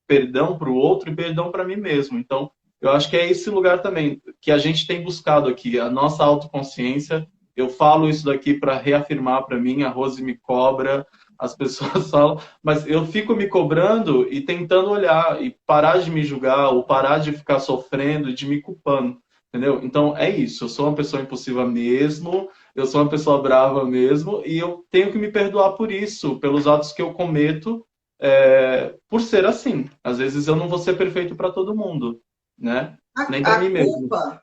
perdão para o outro e perdão para mim mesmo. Então, eu acho que é esse lugar também que a gente tem buscado aqui, a nossa autoconsciência. Eu falo isso daqui para reafirmar para mim, a Rose me cobra, as pessoas falam, mas eu fico me cobrando e tentando olhar e parar de me julgar ou parar de ficar sofrendo e de me culpando, entendeu? Então, é isso. Eu sou uma pessoa impulsiva mesmo, eu sou uma pessoa brava mesmo e eu tenho que me perdoar por isso, pelos atos que eu cometo, por ser assim. Às vezes eu não vou ser perfeito para todo mundo, né? Nem para A mim mesmo. culpa,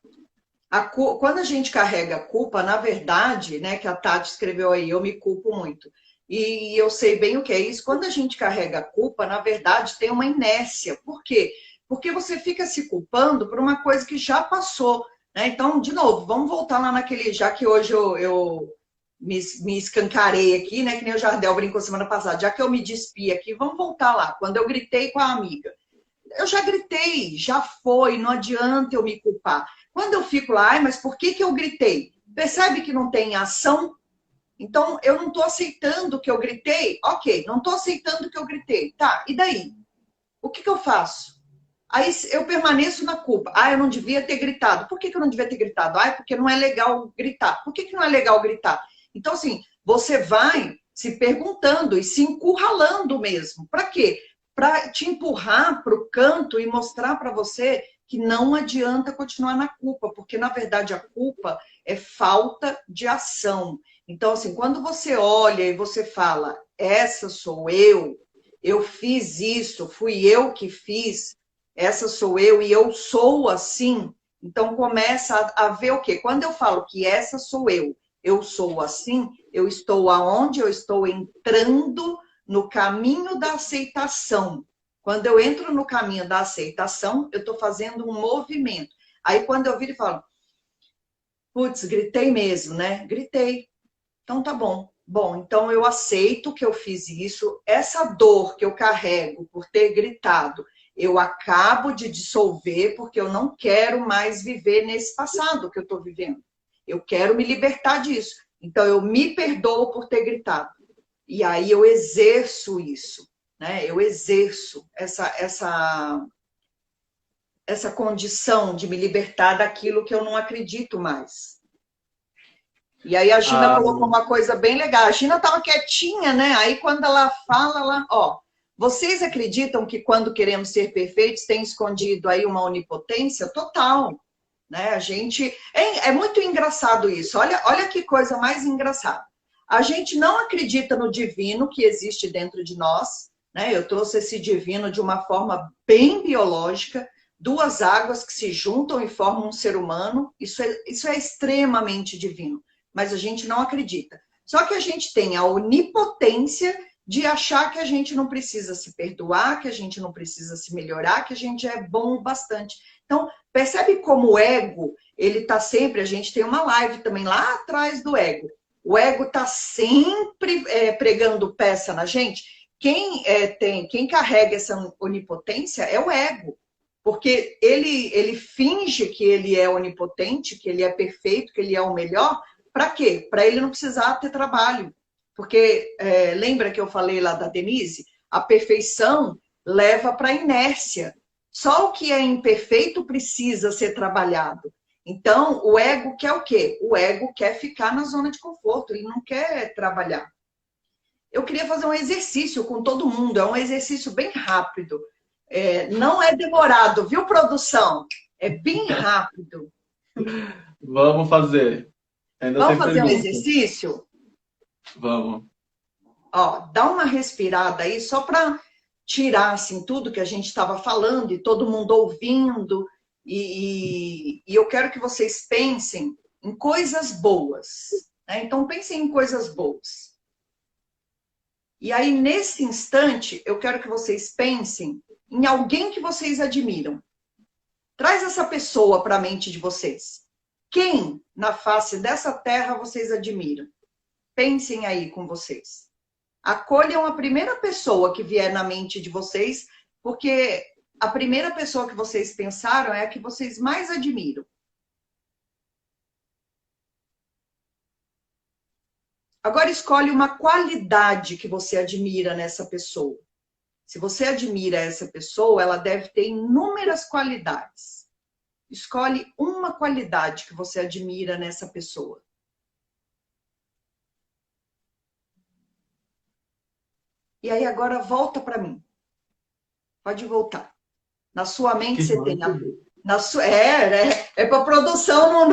quando a gente carrega a culpa, na verdade, né, que a Tati escreveu aí, eu me culpo muito. E eu sei bem o que é isso. Quando a gente carrega a culpa, na verdade, tem uma inércia. Por quê? Porque você fica se culpando por uma coisa que já passou, né? Então, de novo, vamos voltar lá naquele. Já que hoje eu me escancarei aqui, né? Que nem o Jardel brincou semana passada, já que eu me despi aqui, vamos voltar lá. Quando eu gritei com a amiga. Eu já gritei, já foi, não adianta eu me culpar. Quando eu fico lá, ai, mas por que que eu gritei? Percebe que não tem ação? Então, eu não estou aceitando que eu gritei? Ok, não estou aceitando que eu gritei. Tá, e daí? O que que eu faço? Aí eu permaneço na culpa. Ah, eu não devia ter gritado. Por que que eu não devia ter gritado? Ah, porque não é legal gritar. Por que que não é legal gritar? Então, assim, você vai se perguntando e se encurralando mesmo. Para quê? Para te empurrar para o canto e mostrar para você que não adianta continuar na culpa, porque na verdade a culpa é falta de ação. Então, assim, quando você olha e você fala, essa sou eu fiz isso, fui eu que fiz, essa sou eu e eu sou assim. Então começa a ver o quê? Quando eu falo que essa sou eu sou assim, eu estou aonde? Eu estou entrando no caminho da aceitação. Quando eu entro no caminho da aceitação, eu estou fazendo um movimento. Aí quando eu viro e falo, putz, gritei mesmo, né? Gritei. Então tá bom. Bom, então eu aceito que eu fiz isso. Essa dor que eu carrego por ter gritado, eu acabo de dissolver porque eu não quero mais viver nesse passado que eu estou vivendo. Eu quero me libertar disso. Então eu me perdoo por ter gritado. E aí eu exerço isso, né? Eu exerço essa condição de me libertar daquilo que eu não acredito mais. E aí a Gina Ah, colocou uma coisa bem legal. A Gina estava quietinha, né? Aí quando ela fala, ela, ó, vocês acreditam que quando queremos ser perfeitos tem escondido aí uma onipotência total, né? A gente é muito engraçado isso. Olha que coisa mais engraçada. A gente não acredita no divino que existe dentro de nós, né? Eu trouxe esse divino de uma forma bem biológica, duas águas que se juntam e formam um ser humano. Isso é extremamente divino, mas a gente não acredita. Só que a gente tem a onipotência de achar que a gente não precisa se perdoar, que a gente não precisa se melhorar, que a gente é bom o bastante. Então, percebe como o ego, ele está sempre, a gente tem uma live também lá atrás do ego. O ego está sempre pregando peça na gente. Quem carrega essa onipotência é o ego. Porque ele finge que ele é onipotente, que ele é perfeito, que ele é o melhor. Para quê? Para ele não precisar ter trabalho. Porque lembra que eu falei lá da Denise? A perfeição leva para a inércia. Só o que é imperfeito precisa ser trabalhado. Então, o ego quer o quê? O ego quer ficar na zona de conforto, ele não quer trabalhar. Eu queria fazer um exercício com todo mundo, é um exercício bem rápido. Não é demorado, viu, produção? É bem rápido. vamos fazer. Ainda Vamos tem fazer um pergunta. exercício? Vamos. Ó, dá uma respirada aí só para tirar assim tudo que a gente estava falando e todo mundo ouvindo. E eu quero que vocês pensem em coisas boas, né? Então pensem em coisas boas. E aí nesse instante eu quero que vocês pensem em alguém que vocês admiram. Traz essa pessoa para a mente de vocês. Quem na face dessa terra vocês admiram? Pensem aí com vocês. Acolham a primeira pessoa que vier na mente de vocês, porque a primeira pessoa que vocês pensaram é a que vocês mais admiram. Agora escolhe uma qualidade que você admira nessa pessoa. Se você admira essa pessoa, ela deve ter inúmeras qualidades. Escolhe uma qualidade que você admira nessa pessoa. E aí agora volta para mim. Pode voltar. Na sua mente Que você tem rápido. para a produção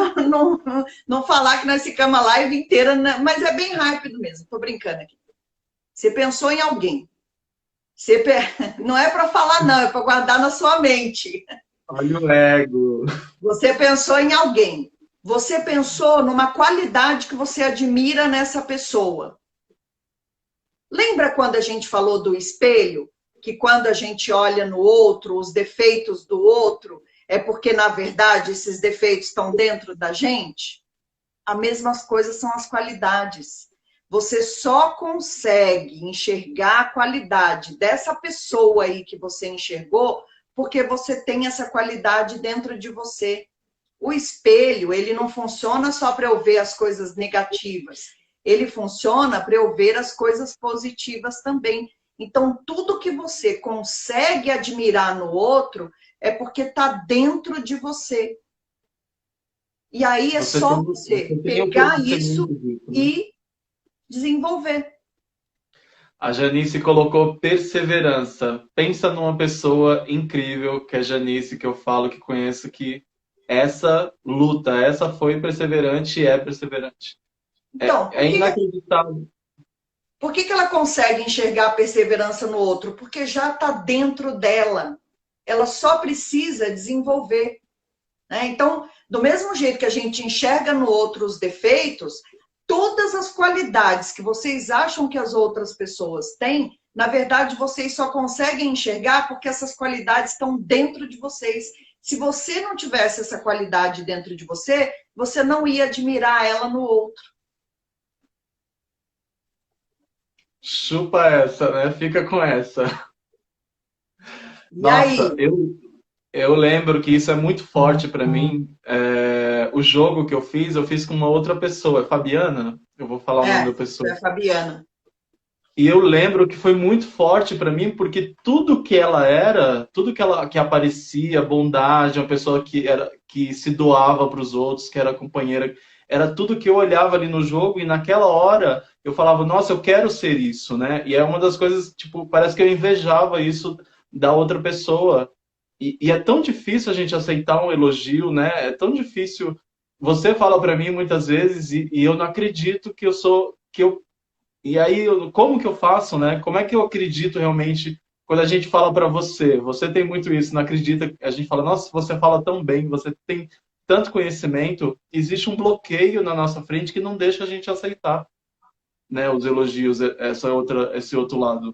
não falar que nós ficamos a live inteira, mas é bem rápido mesmo, estou brincando aqui. Você pensou em alguém. Não é para falar, não, é para guardar na sua mente. Olha o ego. Você pensou em alguém. Você pensou numa qualidade que você admira nessa pessoa. Lembra quando a gente falou do espelho? Que quando a gente olha no outro, os defeitos do outro, é porque, na verdade, esses defeitos estão dentro da gente? As mesmas coisas são as qualidades. Você só consegue enxergar a qualidade dessa pessoa aí que você enxergou porque você tem essa qualidade dentro de você. O espelho, ele não funciona só para eu ver as coisas negativas. Ele funciona para eu ver as coisas positivas também. Então, tudo que você consegue admirar no outro é porque está dentro de você. E aí é só você Você tem o pegar isso percebimento disso, né? e desenvolver. A Janice colocou perseverança. Pensa numa pessoa incrível, que é a Janice, que eu falo que conheço, que essa luta, essa foi perseverante e é perseverante. Então, É inacreditável. por que ela consegue enxergar a perseverança no outro? Porque já está dentro dela. Ela só precisa desenvolver. Né? Então, do mesmo jeito que a gente enxerga no outro os defeitos, todas as qualidades que vocês acham que as outras pessoas têm, na verdade, vocês só conseguem enxergar porque essas qualidades estão dentro de vocês. Se você não tivesse essa qualidade dentro de você, você não ia admirar ela no outro. Chupa essa, né? Fica com essa. E Nossa, aí? eu lembro que isso é muito forte para mim. O jogo que eu fiz com uma outra pessoa, é Fabiana, eu vou falar o nome É, da foi pessoa. a Fabiana. E eu lembro que foi muito forte para mim, porque tudo que ela era, tudo que ela que aparecia, bondade, uma pessoa que era que se doava para os outros, que era companheira, era tudo que eu olhava ali no jogo e naquela hora eu falava, nossa, eu quero ser isso, né? E é uma das coisas, tipo, parece que eu invejava isso da outra pessoa. E é tão difícil a gente aceitar um elogio, né? É tão difícil. Você fala para mim muitas vezes e eu não acredito que eu sou que eu e aí, como que eu faço, né? Como é que eu acredito realmente quando a gente fala para você? Você tem muito isso, não acredita? A gente fala, nossa, você fala tão bem, você tem tanto conhecimento. Existe um bloqueio na nossa frente que não deixa a gente aceitar, né? Os elogios, esse outro lado.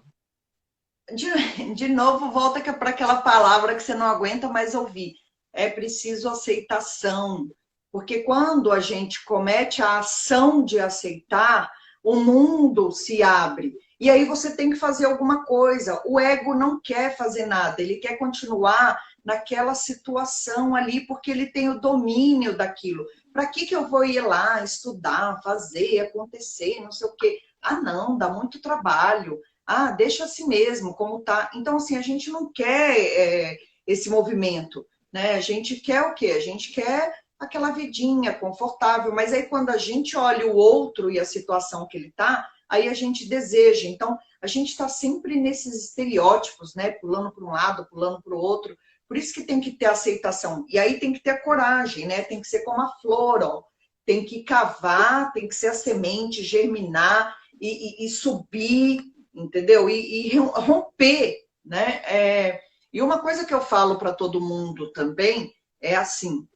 De novo, volta para aquela palavra que você não aguenta mais ouvir. É preciso aceitação. Porque quando a gente comete a ação de aceitar, o mundo se abre. E aí você tem que fazer alguma coisa. O ego não quer fazer nada, ele quer continuar naquela situação ali, porque ele tem o domínio daquilo. Para que eu vou ir lá estudar, fazer, acontecer, não sei o quê? Ah, não, dá muito trabalho. Ah, deixa assim mesmo, como tá. Então, assim, a gente não quer esse movimento, né? A gente quer o quê? A gente quer aquela vidinha confortável, mas aí quando a gente olha o outro e a situação que ele tá, aí a gente deseja. Então, a gente está sempre nesses estereótipos, né? Pulando para um lado, pulando para o outro. Por isso que tem que ter aceitação. E aí tem que ter a coragem, né? Tem que ser como a flor, ó. Tem que cavar, tem que ser a semente, germinar e subir, entendeu? E romper, né? E uma coisa que eu falo para todo mundo também é assim: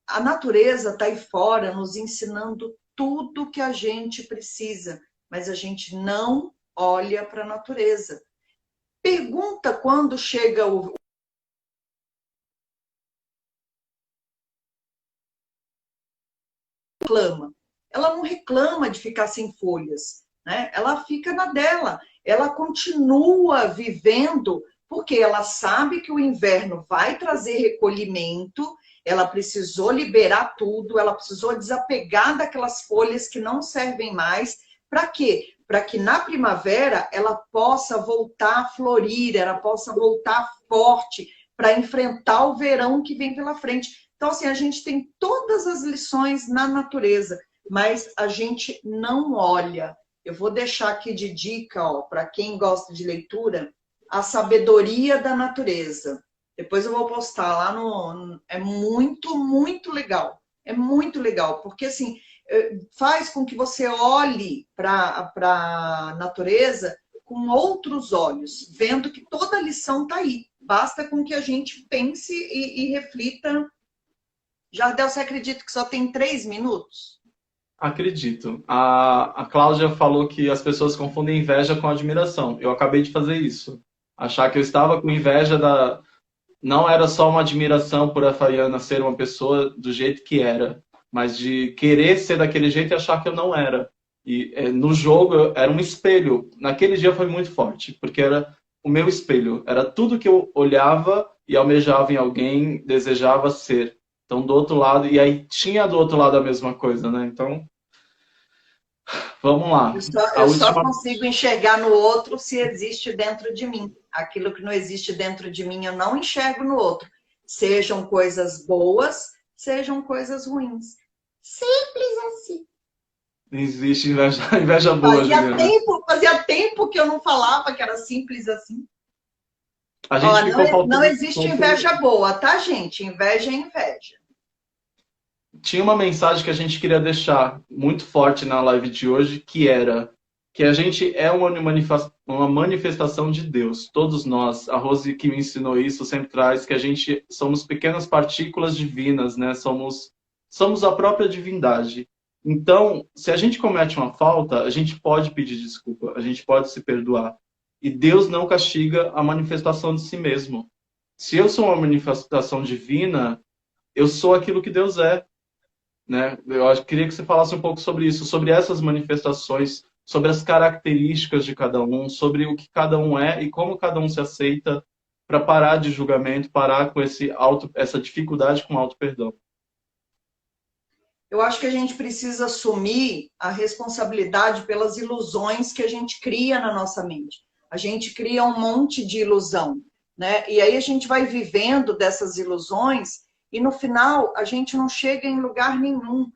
a natureza está aí fora nos ensinando tudo que a gente precisa, mas a gente não olha para a natureza. Pergunta quando chega o reclama. Ela não reclama de ficar sem folhas, né? Ela fica na dela. Ela continua vivendo porque ela sabe que o inverno vai trazer recolhimento, ela precisou liberar tudo, ela precisou desapegar daquelas folhas que não servem mais. Para quê? Para que na primavera ela possa voltar a florir, ela possa voltar forte para enfrentar o verão que vem pela frente. Então, assim, a gente tem todas as lições na natureza, mas a gente não olha. Eu vou deixar aqui de dica, ó, para quem gosta de leitura, A Sabedoria da Natureza. Depois eu vou postar lá no. É muito, muito legal. É muito legal, porque assim faz com que você olhe para a natureza com outros olhos, vendo que toda a lição está aí. Basta com que a gente pense e reflita. Jardel, você acredita que só tem 3 minutos? Acredito. A Cláudia falou que as pessoas confundem inveja com admiração. Eu acabei de fazer isso. Achar que eu estava com inveja da. Não era só uma admiração por a Fariana ser uma pessoa do jeito que era, mas de querer ser daquele jeito e achar que eu não era. E no jogo era um espelho. Naquele dia foi muito forte, porque era o meu espelho. Era tudo que eu olhava e almejava em alguém, desejava ser. Então, do outro lado, e aí tinha do outro lado a mesma coisa, né? Então, vamos lá. Eu só consigo enxergar no outro se existe dentro de mim. Aquilo que não existe dentro de mim, eu não enxergo no outro. Sejam coisas boas, sejam coisas ruins. Simples assim. Existe inveja, inveja boa, Juliana. Fazia tempo que eu não falava que era simples assim. A gente não existe inveja boa, tá, gente? Inveja é inveja. Tinha uma mensagem que a gente queria deixar muito forte na live de hoje, que era que a gente é uma manifestação de Deus. Todos nós, a Rose que me ensinou isso sempre traz, que a gente somos pequenas partículas divinas, né? Somos a própria divindade. Então, se a gente comete uma falta, a gente pode pedir desculpa, a gente pode se perdoar. E Deus não castiga a manifestação de si mesmo. Se eu sou uma manifestação divina, eu sou aquilo que Deus é. Né? Queria que você falasse um pouco sobre isso, sobre essas manifestações, sobre as características de cada um, sobre o que cada um é e como cada um se aceita, para parar de julgamento, parar com essa dificuldade com auto-perdão. Eu acho que a gente precisa assumir a responsabilidade pelas ilusões que a gente cria na nossa mente. A gente cria um monte de ilusão, né? E aí a gente vai vivendo dessas ilusões e no final a gente não chega em lugar nenhum.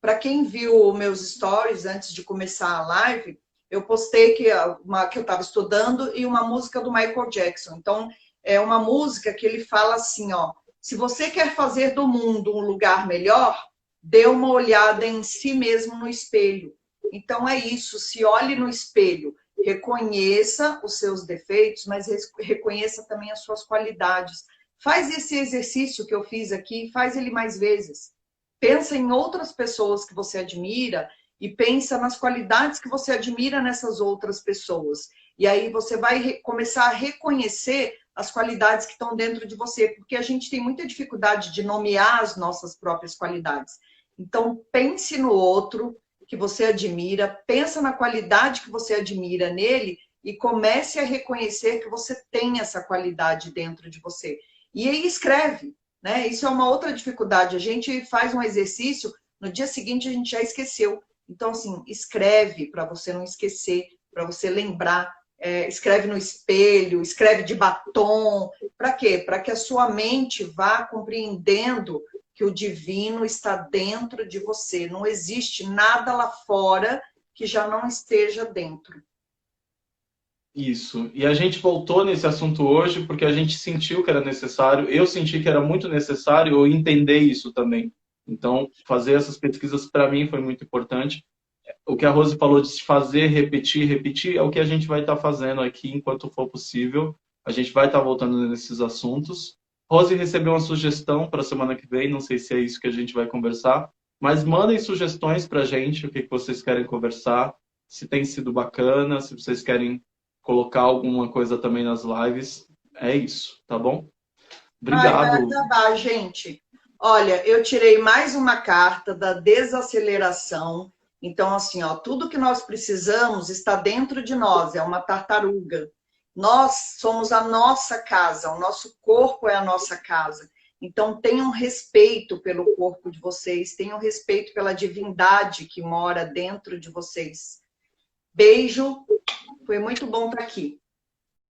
Para quem viu meus stories antes de começar a live, eu postei que eu estava estudando e uma música do Michael Jackson. Então, é uma música que ele fala assim, ó, se você quer fazer do mundo um lugar melhor, dê uma olhada em si mesmo no espelho. Então é isso, se olhe no espelho, reconheça os seus defeitos, mas reconheça também as suas qualidades. Faz esse exercício que eu fiz aqui, faz ele mais vezes. Pensa em outras pessoas que você admira e pensa nas qualidades que você admira nessas outras pessoas. E aí você vai começar a reconhecer as qualidades que estão dentro de você, porque a gente tem muita dificuldade de nomear as nossas próprias qualidades. Então, pense no outro que você admira, pensa na qualidade que você admira nele e comece a reconhecer que você tem essa qualidade dentro de você. E aí escreve, né? Isso é uma outra dificuldade. A gente faz um exercício, no dia seguinte a gente já esqueceu. Então, assim, escreve para você não esquecer, para você lembrar. Escreve no espelho, escreve de batom. Para quê? Para que a sua mente vá compreendendo que o divino está dentro de você. Não existe nada lá fora que já não esteja dentro. Isso. E a gente voltou nesse assunto hoje porque a gente sentiu que era necessário, eu senti que era muito necessário eu entender isso também. Então, fazer essas pesquisas para mim foi muito importante. O que a Rose falou de se fazer, repetir, é o que a gente vai estar fazendo aqui enquanto for possível. A gente vai estar voltando nesses assuntos. Rose recebeu uma sugestão para a semana que vem, não sei se é isso que a gente vai conversar, mas mandem sugestões para a gente, o que vocês querem conversar, se tem sido bacana, se vocês querem colocar alguma coisa também nas lives. É isso, tá bom? Obrigado. Vai acabar, gente. Olha, eu tirei mais uma carta da desaceleração. Então, assim, ó, tudo que nós precisamos está dentro de nós, é uma tartaruga. Nós somos a nossa casa, o nosso corpo é a nossa casa. Então, tenham respeito pelo corpo de vocês, tenham respeito pela divindade que mora dentro de vocês. Beijo, foi muito bom estar aqui.